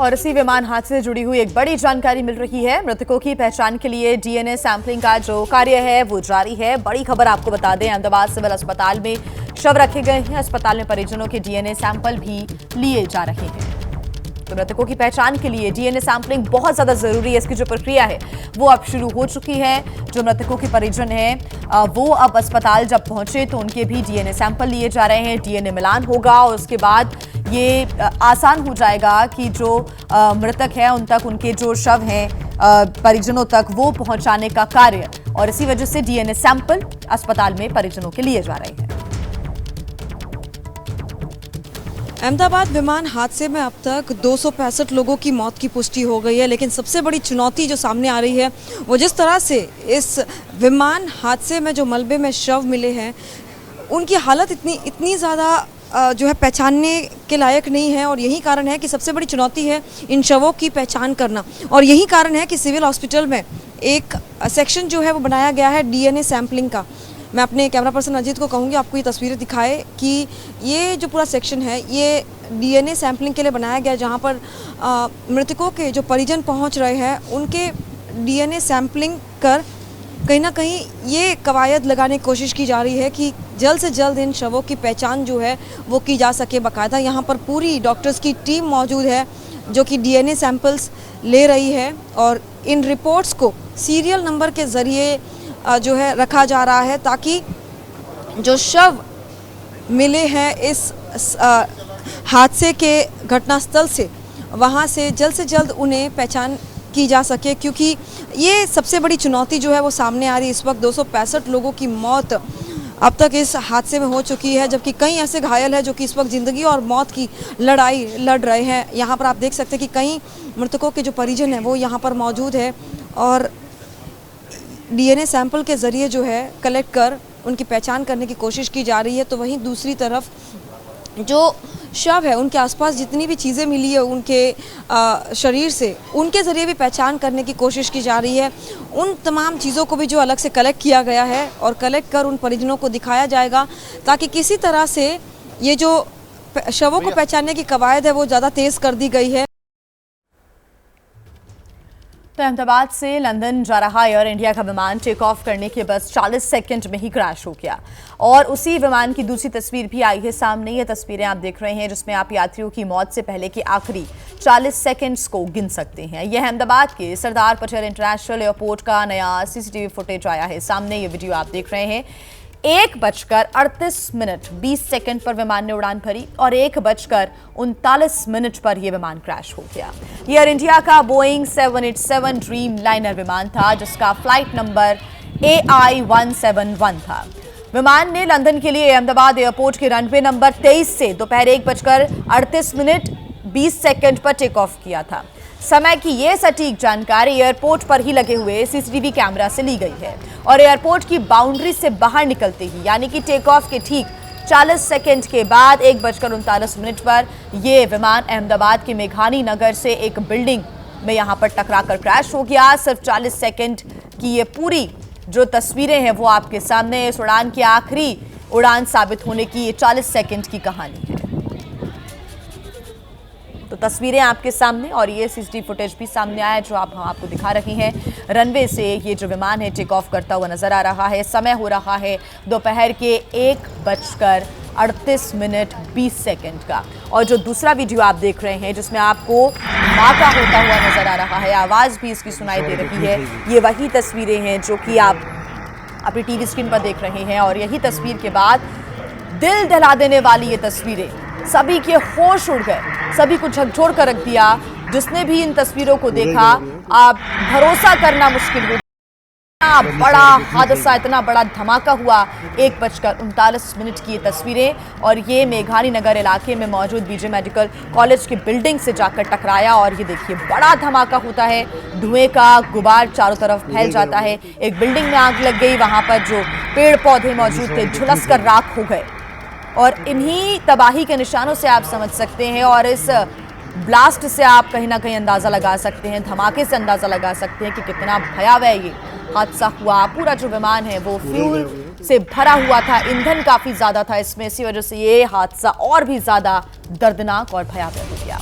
और इसी विमान हादसे से जुड़ी हुई एक बड़ी जानकारी मिल रही है। मृतकों की पहचान के लिए डीएनए सैंपलिंग का जो कार्य है वो जारी है। बड़ी खबर आपको बता दें, अहमदाबाद सिविल अस्पताल में शव रखे गए हैं। अस्पताल में परिजनों के डीएनए सैंपल भी लिए जा रहे हैं। तो मृतकों की पहचान के लिए डीएनए सैंपलिंग बहुत ज्यादा जरूरी है। इसकी जो प्रक्रिया है वो अब शुरू हो चुकी है। जो मृतकों के परिजन हैं वो अब अस्पताल जब पहुंचे तो उनके भी डीएनए सैंपल लिए जा रहे हैं। डीएनए मिलान होगा और उसके बाद ये आसान हो जाएगा कि जो मृतक है उन तक, उनके जो शव हैं परिजनों तक, वो पहुंचाने का कार्य, और इसी वजह से डीएनए सैंपल अस्पताल में परिजनों के लिए जा रहे हैं। अहमदाबाद विमान हादसे में अब तक 265 लोगों की मौत की पुष्टि हो गई है, लेकिन सबसे बड़ी चुनौती जो सामने आ रही है वो जिस तरह से इस विमान हादसे में जो मलबे में शव मिले हैं उनकी हालत इतनी ज़्यादा जो है पहचानने के लायक नहीं है। और यही कारण है कि सबसे बड़ी चुनौती है इन शवों की पहचान करना। और यही कारण है कि सिविल हॉस्पिटल में एक सेक्शन जो है वो बनाया गया है डीएनए सैंपलिंग का। मैं अपने कैमरा पर्सन अजीत को कहूँगी आपको ये तस्वीरें दिखाए कि ये जो पूरा सेक्शन है ये डीएनए सैंपलिंग के लिए बनाया गया है, जहाँ पर मृतकों के जो परिजन पहुँच रहे हैं उनके डीएनए सैंपलिंग कर कहीं ना कहीं ये कवायद लगाने की कोशिश की जा रही है कि जल्द से जल्द इन शवों की पहचान जो है वो की जा सके। बाकायदा यहाँ पर पूरी डॉक्टर्स की टीम मौजूद है जो कि डीएनए सैंपल्स ले रही है और इन रिपोर्ट्स को सीरियल नंबर के ज़रिए जो है रखा जा रहा है ताकि जो शव मिले हैं इस हादसे के घटनास्थल से, वहाँ से जल्द उन्हें पहचान की जा सके। क्योंकि ये सबसे बड़ी चुनौती जो है वो सामने आ रही है। इस वक्त 265 लोगों की मौत अब तक इस हादसे में हो चुकी है, जबकि कई ऐसे घायल हैं जो कि इस वक्त ज़िंदगी और मौत की लड़ाई लड़ रहे हैं। यहाँ पर आप देख सकते हैं कि कई मृतकों के जो परिजन हैं वो यहाँ पर मौजूद है और डीएनए सैंपल के ज़रिए जो है कलेक्ट कर उनकी पहचान करने की कोशिश की जा रही है। तो वहीं दूसरी तरफ जो शव है उनके आसपास जितनी भी चीज़ें मिली है उनके शरीर से, उनके ज़रिए भी पहचान करने की कोशिश की जा रही है। उन तमाम चीज़ों को भी जो अलग से कलेक्ट किया गया है और कलेक्ट कर उन परिजनों को दिखाया जाएगा ताकि किसी तरह से ये जो शवों को पहचानने की कवायद है वो ज़्यादा तेज़ कर दी गई है। तो अहमदाबाद से लंदन जा रहा एयर इंडिया का विमान टेक ऑफ करने के बस 40 सेकंड में ही क्रैश हो गया और उसी विमान की दूसरी तस्वीर भी आई है सामने। ये तस्वीरें आप देख रहे हैं जिसमें आप यात्रियों की मौत से पहले के आखिरी 40 सेकंड्स को गिन सकते हैं। यह अहमदाबाद के सरदार पटेल इंटरनेशनल एयरपोर्ट का नया सीसीटीवी फुटेज आया है सामने। ये वीडियो आप देख रहे हैं। 1:38:20 पर विमान ने उड़ान भरी और 1:39 पर यह विमान क्रैश हो गया। एयर इंडिया का बोइंग 787 ड्रीम लाइनर विमान था जिसका फ्लाइट नंबर AI171 था। विमान ने लंदन के लिए अहमदाबाद एयरपोर्ट के रनवे नंबर 23 से दोपहर 1:38:20 पर टेक ऑफ किया था। समय की यह सटीक जानकारी एयरपोर्ट पर ही लगे हुए सीसीटीवी कैमरा से ली गई है और एयरपोर्ट की बाउंड्री से बाहर निकलते ही यानी कि टेक ऑफ के ठीक 40 सेकंड के बाद 1:39 पर यह विमान अहमदाबाद के मेघानी नगर से एक बिल्डिंग में यहां पर टकराकर क्रैश हो गया। सिर्फ 40 सेकंड की ये पूरी जो तस्वीरें हैं वो आपके सामने। इस उड़ान की आखिरी उड़ान साबित होने की ये 40 सेकंड की कहानी है। तो तस्वीरें आपके सामने और ये सीसीटीवी फुटेज भी सामने आया जो हम आपको दिखा रही हैं। रनवे से ये जो विमान है टेक ऑफ करता हुआ नजर आ रहा है। समय हो रहा है दोपहर के 1:38:20 का। और जो दूसरा वीडियो आप देख रहे हैं जिसमें आपको धमाका होता हुआ नजर आ रहा है, आवाज़ भी इसकी सुनाई दे रही है, ये वही तस्वीरें हैं जो कि आप अपनी टीवी स्क्रीन पर देख रहे हैं। और यही तस्वीर के बाद दिल दहला देने वाली ये तस्वीरें, सभी के होश उड़ गए, सभी को झकझोर कर रख दिया। जिसने भी इन तस्वीरों को देखा, आप भरोसा करना मुश्किल हो। इतना बड़ा हादसा, इतना बड़ा धमाका हुआ। 1:39 की ये तस्वीरें और ये मेघानी नगर इलाके में मौजूद बीजे मेडिकल कॉलेज की बिल्डिंग से जाकर टकराया और ये देखिए बड़ा धमाका होता है। धुएं का गुबार चारों तरफ फैल जाता है। एक बिल्डिंग में आग लग गई, वहां पर जो पेड़ पौधे मौजूद थे झुलस कर राख हो गए और इन्हीं तबाही के निशानों से आप समझ सकते हैं और इस ब्लास्ट से आप कहीं ना कहीं अंदाज़ा लगा सकते हैं, धमाके से अंदाज़ा लगा सकते हैं कि कितना भयावह ये हादसा हुआ। पूरा जो विमान है वो फ्यूल से भरा हुआ था, ईंधन काफ़ी ज़्यादा था इसमें, इसी वजह से ये हादसा और भी ज़्यादा दर्दनाक और भयावह हो गया।